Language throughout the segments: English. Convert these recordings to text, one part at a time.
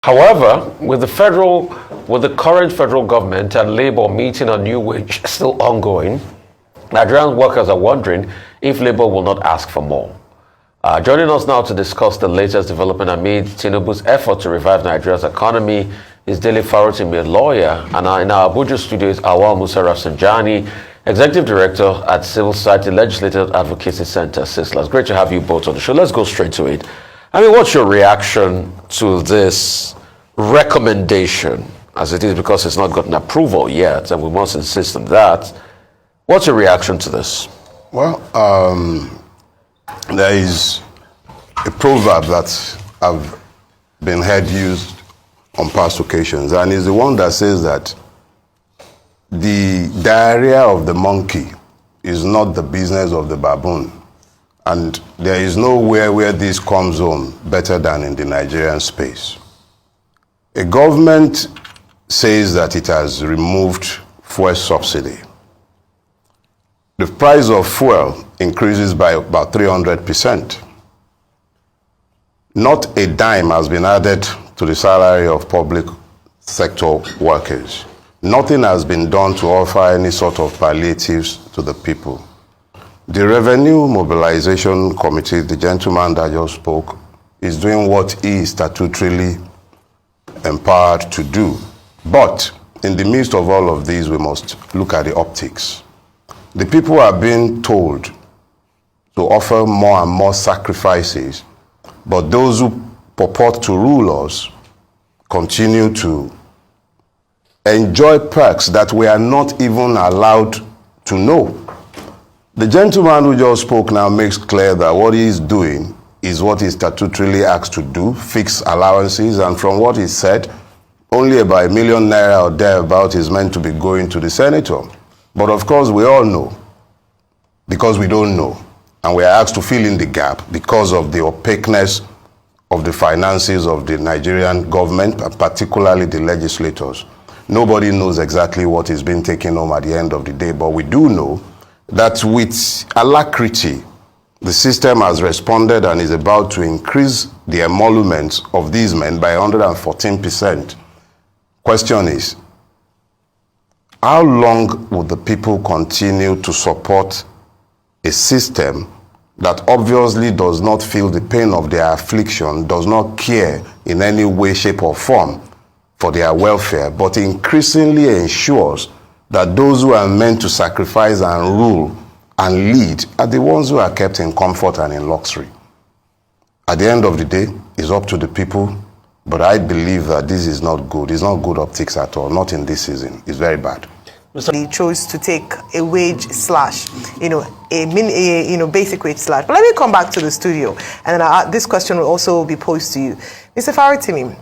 However, with the current federal government and Labour meeting on new wage still ongoing, Nigerian workers are wondering if Labour will not ask for more. Joining us now to discuss the latest development amid TINUBU's effort to revive Nigeria's economy is Dele Farotimi, a lawyer, and in our Abuja studio is Awal Musa Rafsanjani, Executive Director at Civil Society Legislative Advocacy Center, CISLA. It's great to have you both on the show. Let's go straight to it. I mean, what's your reaction to this recommendation, as it is, because it's not gotten approval yet, and we must insist on that? What's your reaction to this? Well, there is a proverb that I've been heard used on past occasions, and it's the one that says that the diarrhea of the monkey is not the business of the baboon. And there is nowhere where this comes home better than in the Nigerian space. A government says that it has removed fuel subsidy. The price of fuel increases by about 300%. Not a dime has been added to the salary of public sector workers. Nothing has been done to offer any sort of palliatives to the people. The Revenue Mobilization Committee, the gentleman that just spoke, is doing what he is statutorily empowered to do. But in the midst of all of these, we must look at the optics. The people are being told to offer more and more sacrifices, but those who purport to rule us continue to enjoy perks that we are not even allowed to know. The gentleman who just spoke now makes clear that what he is doing is what he is statutorily asked to do, fix allowances, and from what he said, only about ₦1 million or thereabout is meant to be going to the senator. But of course, we all know, because we don't know, and we are asked to fill in the gap because of the opaqueness of the finances of the Nigerian government, and particularly the legislators. Nobody knows exactly what is being taken home at the end of the day, but we do know that with alacrity, the system has responded and is about to increase the emoluments of these men by 114%. Question is, how long will the people continue to support a system that obviously does not feel the pain of their affliction, does not care in any way, shape, or form for their welfare, but increasingly ensures that those who are meant to sacrifice and rule and lead are the ones who are kept in comfort and in luxury? At the end of the day, it's up to the people, but I believe that this is not good. It's not good optics at all, not in this season. It's very bad. He chose to take a wage slash, a basic wage slash. But let me come back to the studio, and then this question will also be posed to you. Mr. Farotimi,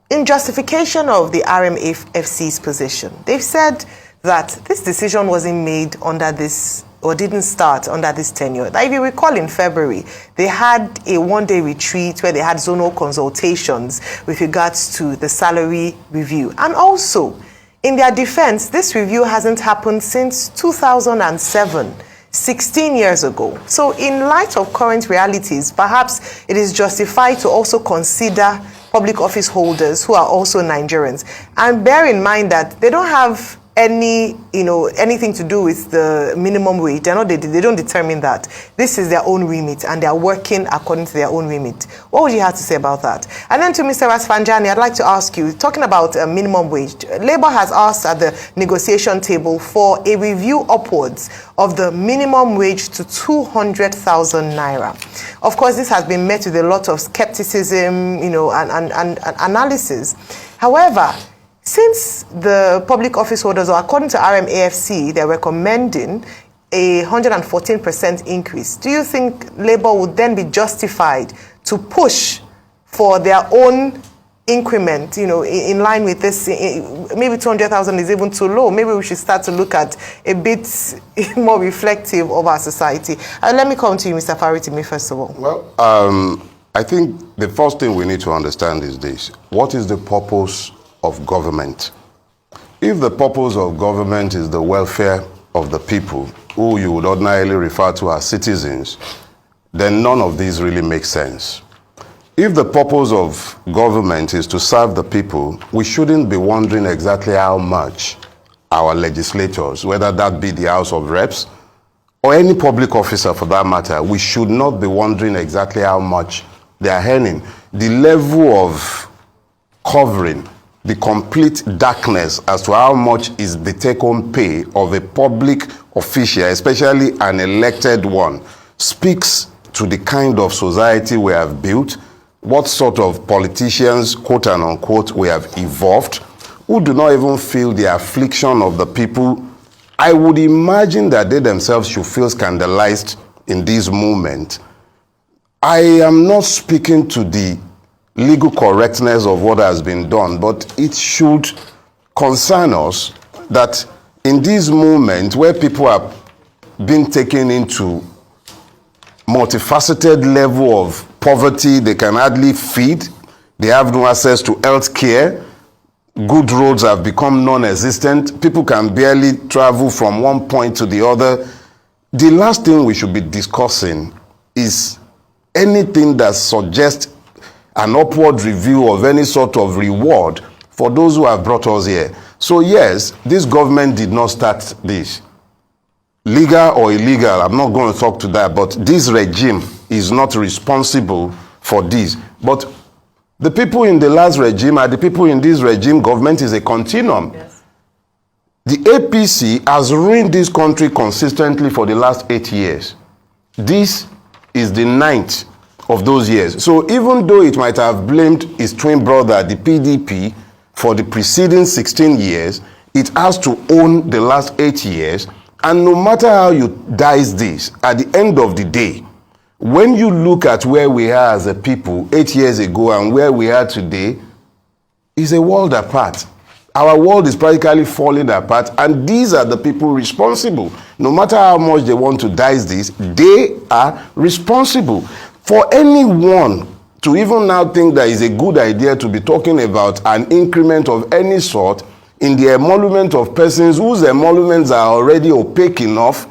in justification of the RMFC's position, they've said that this decision wasn't made under this, or didn't start under this tenure. Now, if you recall, in February, they had a one-day retreat where they had zonal consultations with regards to the salary review. And also, in their defense, this review hasn't happened since 2007. 16 years ago. So in light of current realities, perhaps it is justified to also consider public office holders who are also Nigerians. And bear in mind that they don't have anything to do with the minimum wage. They don't determine that. This is their own remit, and they are working according to their own remit. What would you have to say about that? And then to Mr. Rafsanjani, I'd like to ask you, talking about minimum wage, Labour has asked at the negotiation table for a review upwards of the minimum wage to 200,000 naira. Of course, this has been met with a lot of skepticism, and analysis. However, since the public office holders, or according to RMAFC, they're recommending a 114% increase, do you think Labour would then be justified to push for their own increment, in line with this? Maybe 200,000 is even too low. Maybe we should start to look at a bit more reflective of our society. Let me come to you, Mr. Farotimi, first of all. Well, I think the first thing we need to understand is this. What is the purpose of government? If the purpose of government is the welfare of the people, who you would ordinarily refer to as citizens, then none of these really makes sense. If the purpose of government is to serve the people, we shouldn't be wondering exactly how much our legislators, whether that be the House of Reps or any public officer for that matter, we should not be wondering exactly how much they are earning. The level of covering, the complete darkness as to how much is the take-home pay of a public official, especially an elected one, speaks to the kind of society we have built, what sort of politicians, quote and unquote, we have evolved, who do not even feel the affliction of the people. I would imagine that they themselves should feel scandalized in this movement. I am not speaking to the legal correctness of what has been done, but it should concern us that in this movement where people are being taken into multifaceted level of poverty, they can hardly feed, they have no access to health care, good roads have become non-existent, people can barely travel from one point to the other. The last thing we should be discussing is anything that suggests an upward review of any sort of reward for those who have brought us here. So yes, this government did not start this. Legal or illegal, I'm not going to talk to that, but this regime is not responsible for this. But the people in the last regime and the people in this regime, government is a continuum. Yes. The APC has ruined this country consistently for the last 8 years. This is the 9th of those years. So even though it might have blamed its twin brother, the PDP, for the preceding 16 years, it has to own the last 8 years. And no matter how you dice this, at the end of the day, when you look at where we are as a people 8 years ago and where we are today, is a world apart. Our world is practically falling apart, and these are the people responsible. No matter how much they want to dice this, they are responsible. For anyone to even now think that it's a good idea to be talking about an increment of any sort in the emolument of persons whose emoluments are already opaque enough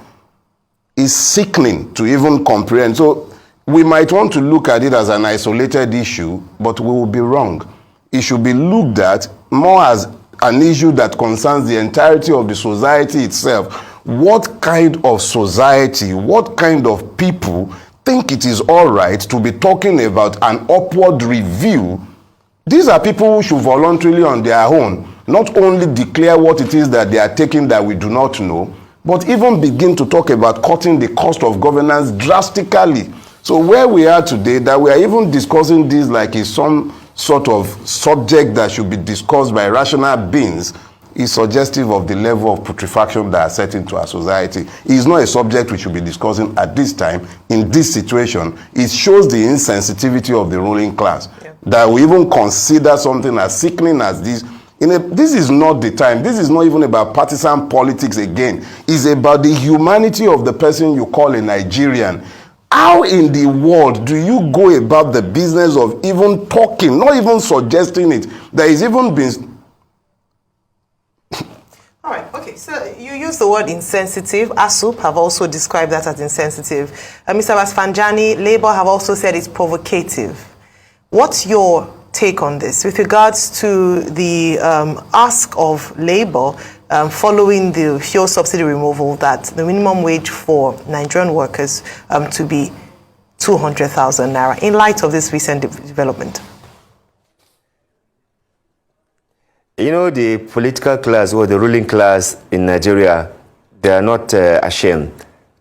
is sickening to even comprehend. So we might want to look at it as an isolated issue, but we will be wrong. It should be looked at more as an issue that concerns the entirety of the society itself. What kind of society, what kind of people think it is all right to be talking about an upward review? These are people who should voluntarily on their own not only declare what it is that they are taking that we do not know, but even begin to talk about cutting the cost of governance drastically. So where we are today, that we are even discussing this like it's some sort of subject that should be discussed by rational beings, is suggestive of the level of putrefaction that are set into our society. It is not a subject we should be discussing at this time, in this situation. It shows the insensitivity of the ruling class, that we even consider something as sickening as this. This is not the time. This is not even about partisan politics again. It's about the humanity of the person you call a Nigerian. How in the world do you go about the business of even talking, not even suggesting it? There is even been... All right, okay, so you use the word insensitive. ASUP have also described that as insensitive. Mr. Basfanjani, Labour have also said it's provocative. What's your take on this with regards to the ask of Labour following the fuel subsidy removal, that the minimum wage for Nigerian workers to be 200,000 naira in light of this recent development? You know, the political class or the ruling class in Nigeria, they are not ashamed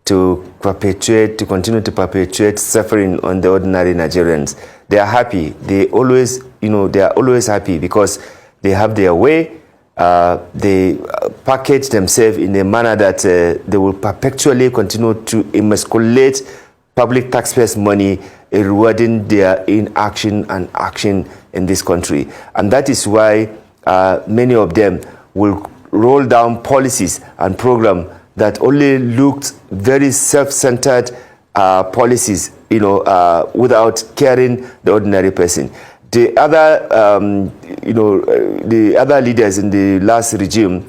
to continue to perpetuate suffering on the ordinary Nigerians. They are happy. They always, they are always happy because they have their way. They package themselves in a manner that they will perpetually continue to emasculate public taxpayers' money, rewarding their inaction and action in this country. And that is why many of them will roll down policies and programs that only looked very self-centered policies, without caring the ordinary person. The other, the other leaders in the last regime,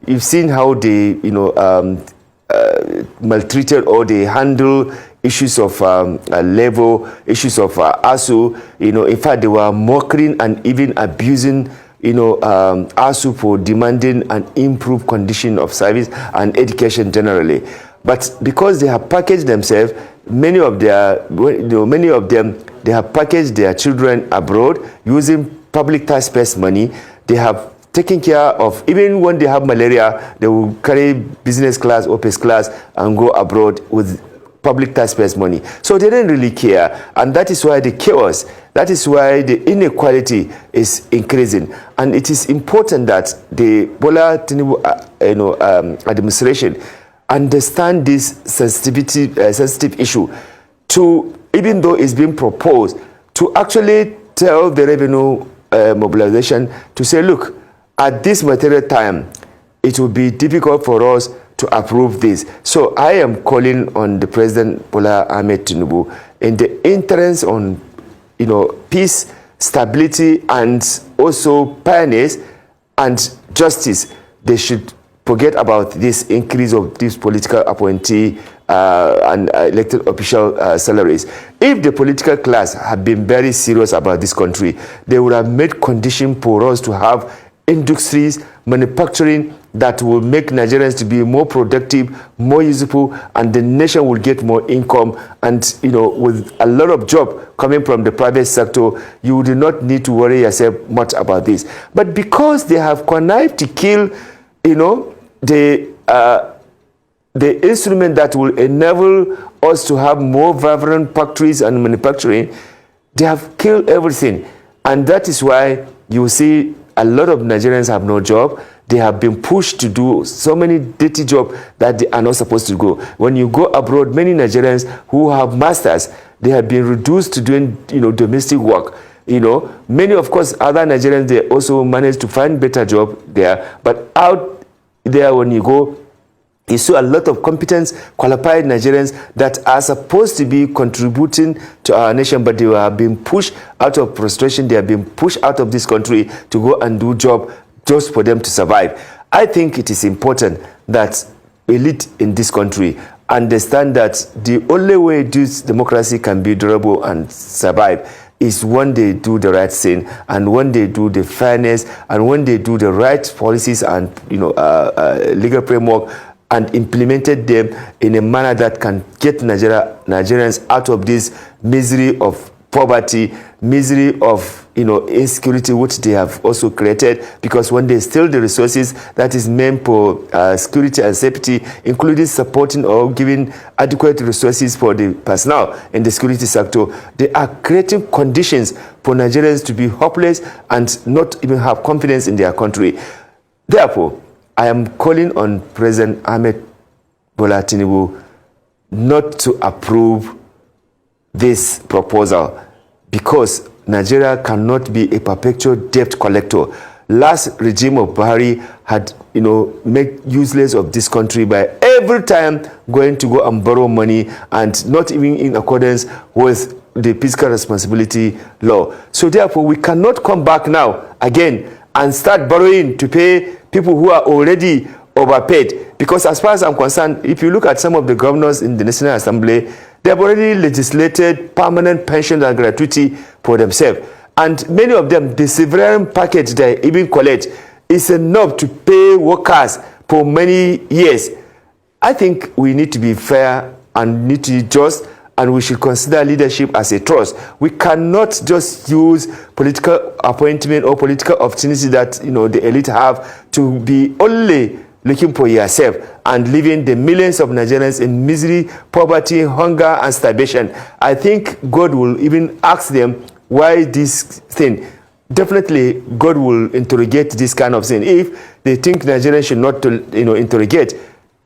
you've seen how they, maltreated or they handle, issues of labor, issues of ASU. In fact, they were mocking and even abusing ASU for demanding an improved condition of service and education generally. But because they have packaged themselves, many of them, they have packaged their children abroad using public taxpayers' money. They have taken care of, even when they have malaria, they will carry business class or first class and go abroad with public taxpayers' money. So they didn't really care, and that is why the chaos, that is why the inequality is increasing. And it is important that the BOLA TINUBU administration understand this sensitive issue, to, even though it's being proposed, to actually tell the revenue mobilization to say, look, at this material time, it will be difficult for us to approve this. So I am calling on the President Bola Ahmed Tinubu, in the interest on peace, stability, and also fairness and justice. They should forget about this increase of this political appointee and elected official salaries. If the political class had been very serious about this country, they would have made conditions for us to have industries, manufacturing that will make Nigerians to be more productive, more useful, and the nation will get more income. And with a lot of job coming from the private sector, you do not need to worry yourself much about this. But because they have connived to kill, the instrument that will enable us to have more vibrant factories and manufacturing, they have killed everything. And that is why you see a lot of Nigerians have no job. They have been pushed to do so many dirty jobs that they are not supposed to go. When you go abroad, many Nigerians who have masters, they have been reduced to doing domestic work. Many, of course, other Nigerians, they also manage to find better job there. But out there, when you go, you see a lot of competent, qualified Nigerians that are supposed to be contributing to our nation, but they have been pushed out of frustration. They have been pushed out of this country to go and do job just for them to survive. I think it is important that elite in this country understand that the only way this democracy can be durable and survive is when they do the right thing, and when they do the fairness, and when they do the right policies and legal framework, and implemented them in a manner that can get Nigerians out of this misery of poverty, misery of insecurity, which they have also created. Because when they steal the resources that is meant for security and safety, including supporting or giving adequate resources for the personnel in the security sector, they are creating conditions for Nigerians to be hopeless and not even have confidence in their country. Therefore, I am calling on President Ahmed Bola Tinubu not to approve this proposal, because Nigeria cannot be a perpetual debt collector. Last regime of Buhari had, made useless of this country by every time going to go and borrow money, and not even in accordance with the fiscal responsibility law. So therefore, we cannot come back now again and start borrowing to pay people who are already overpaid. Because as far as I'm concerned, if you look at some of the governors in the National Assembly, they have already legislated permanent pension and gratuity for themselves. And many of them, the sovereign package they even collect is enough to pay workers for many years. I think we need to be fair and need to be just, and we should consider leadership as a trust. We cannot just use political appointment or political opportunity that the elite have to be only looking for yourself and leaving the millions of Nigerians in misery, poverty, hunger, and starvation. I think God will even ask them why this thing. Definitely, God will interrogate this kind of thing. If they think Nigerians should not, interrogate,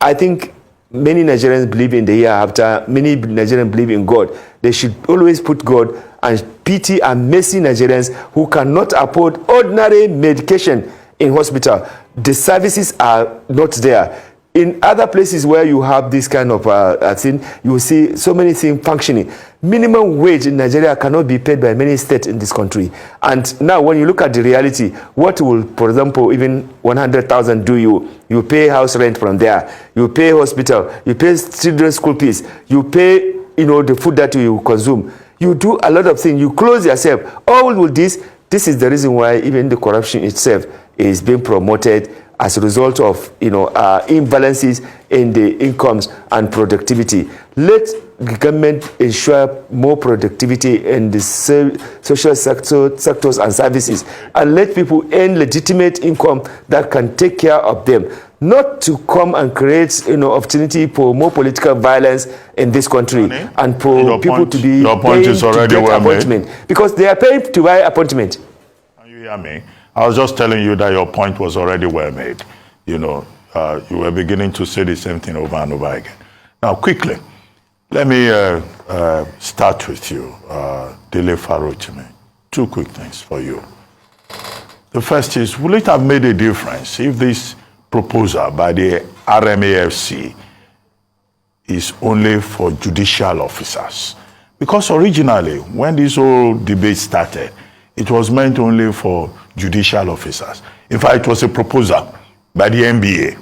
I think many Nigerians believe in the hereafter. Many Nigerians believe in God. They should always put God and pity and mercy Nigerians who cannot afford ordinary medication in hospital. The services are not there. In other places where you have this kind of thing, you will see so many things functioning. Minimum wage in Nigeria cannot be paid by many states in this country. And now when you look at the reality, what will, for example, even 100,000 do you? You pay house rent from there. You pay hospital. You pay children's school fees. You pay the food that you consume. You do a lot of things. You close yourself. All with this is the reason why even the corruption itself is being promoted as a result of imbalances in the incomes and productivity. Let the government ensure more productivity in the social sectors and services, and let people earn legitimate income that can take care of them, not to come and create opportunity for more political violence in this country and for people to be paying to get appointment, because they are paying to buy appointment. Can you hear me? I was just telling you that your point was already well made. You were beginning to say the same thing over and over again. Now, quickly, let me start with you, Dele Farotimi. 2 quick things for you. The first is, will it have made a difference if this proposal by the RMAFC is only for judicial officers? Because originally, when this whole debate started, it was meant only for judicial officers. In fact, it was a proposal by the NBA.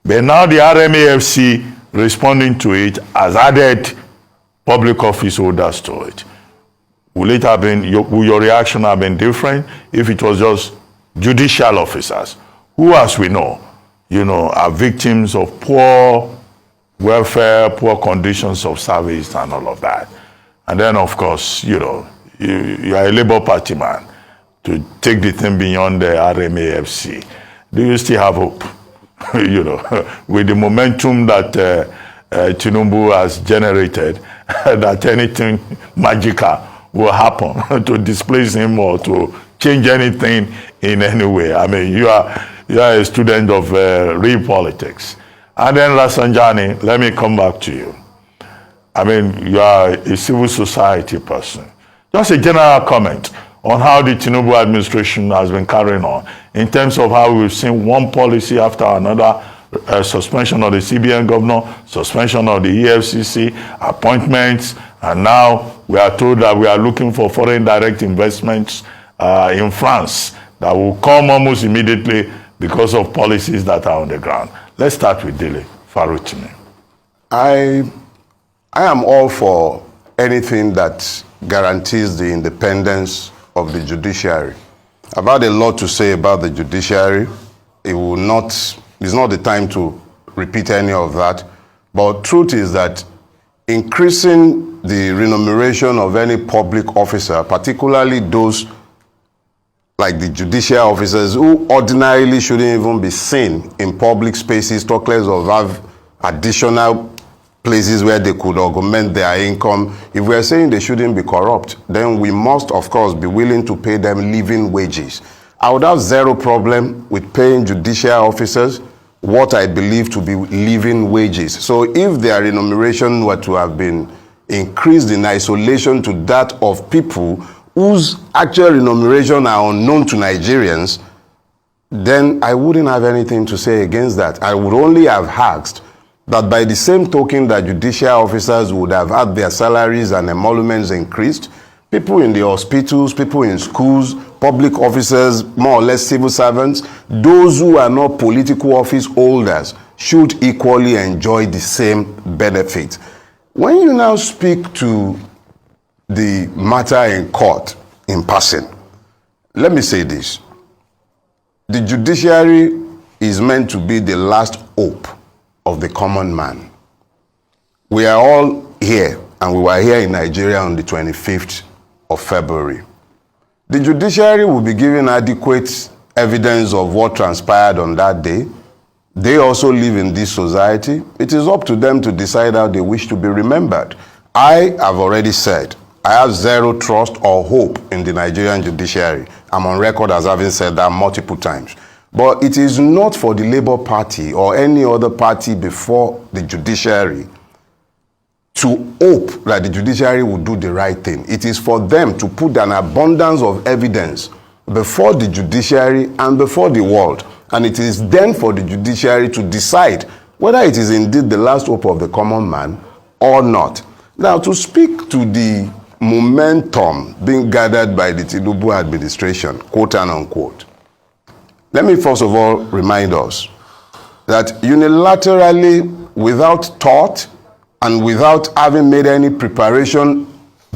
But now the RMAFC, responding to it, has added public office holders to it. Will it have been, will your reaction have been different if it was just judicial officers, who, as we know, are victims of poor welfare, poor conditions of service and all of that? And then, of course, you are a Labour Party man. To take the thing beyond the RMAFC, do you still have hope? With the momentum that TINUBU has generated, that anything magical will happen to displace him or to change anything in any way? I mean, you are a student of real politics. And then, Rasanjani, let me come back to you. I mean, you are a civil society person. Just a general comment on how the TINUBU administration has been carrying on in terms of how we've seen one policy after another, suspension of the CBN governor, suspension of the EFCC, appointments, and now we are told that we are looking for foreign direct investments in France that will come almost immediately because of policies that are on the ground. Let's start with Dele Farotimi. I am all for anything that guarantees the independence of the judiciary. I've had a lot to say about the judiciary. It's not the time to repeat any of that. But truth is that increasing the remuneration of any public officer, particularly those like the judicial officers who ordinarily shouldn't even be seen in public spaces, talk less of have additional places where they could augment their income. If we are saying they shouldn't be corrupt, then we must, of course, be willing to pay them living wages. I would have zero problem with paying judicial officers what I believe to be living wages. So if their remuneration were to have been increased in isolation to that of people whose actual remuneration are unknown to Nigerians, then I wouldn't have anything to say against that. I would only have asked that by the same token that judicial officers would have had their salaries and emoluments increased, people in the hospitals, people in schools, public officers, more or less civil servants, those who are not political office holders should equally enjoy the same benefit. When you now speak to the matter in court in passing, let me say this. The judiciary is meant to be the last hope of the common man. We are all here, and we were here in Nigeria on the 25th of February. The judiciary will be given adequate evidence of what transpired on that day. They also live in this society. It is up to them to decide how they wish to be remembered. I have already said, I have zero trust or hope in the Nigerian judiciary. I'm on record as having said that multiple times. But it is not for the Labour Party or any other party before the judiciary to hope that the judiciary will do the right thing. It is for them to put an abundance of evidence before the judiciary and before the world. And it is then for the judiciary to decide whether it is indeed the last hope of the common man or not. Now, to speak to the momentum being gathered by the TINUBU administration, quote and unquote, let me first of all remind us that unilaterally, without thought, and without having made any preparation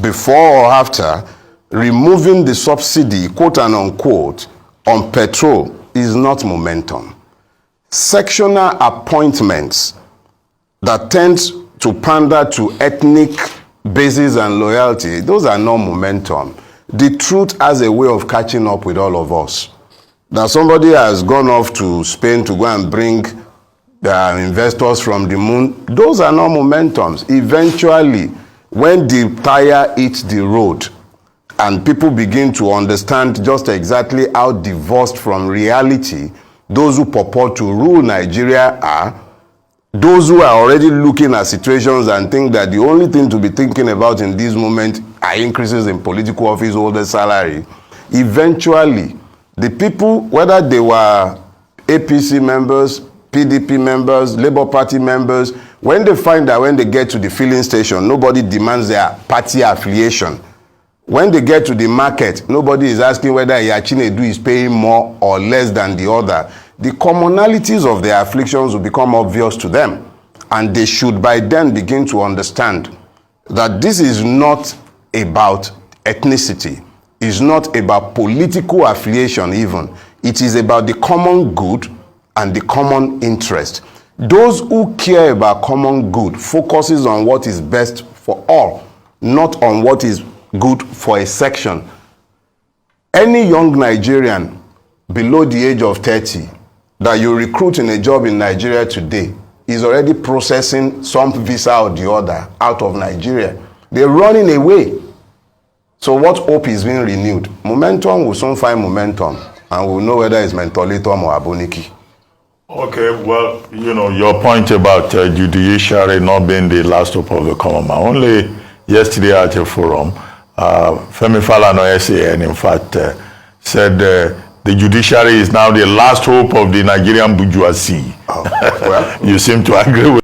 before or after, removing the subsidy, quote and unquote, on petrol is not momentum. Sectional appointments that tend to pander to ethnic basis and loyalty, those are not momentum. The truth has a way of catching up with all of us. That somebody has gone off to Spain to go and bring investors from the moon, those are not momentums. Eventually, when the tire hits the road and people begin to understand just exactly how divorced from reality those who purport to rule Nigeria are, those who are already looking at situations and think that the only thing to be thinking about in this moment are increases in political office holders' salary, eventually, the people, whether they were APC members, PDP members, Labour Party members, when they find that when they get to the filling station, nobody demands their party affiliation. When they get to the market, nobody is asking whether Yachinedu is paying more or less than the other. The commonalities of their afflictions will become obvious to them. And they should by then begin to understand that this is not about ethnicity. It's not about political affiliation even. It is about the common good and the common interest. Those who care about common good focuses on what is best for all, not on what is good for a section. Any young Nigerian below the age of 30 that you recruit in a job in Nigeria today is already processing some visa or the other out of Nigeria. They're running away. So what hope is being renewed? Momentum will soon find momentum, and we'll know whether it's mentolitum or aboniki. Okay, well, you know, your point about judiciary not being the last hope of the common man. Only yesterday at a forum, Femi Falana SAN, in fact, said the judiciary is now the last hope of the Nigerian bourgeoisie. Oh, well. You seem to agree with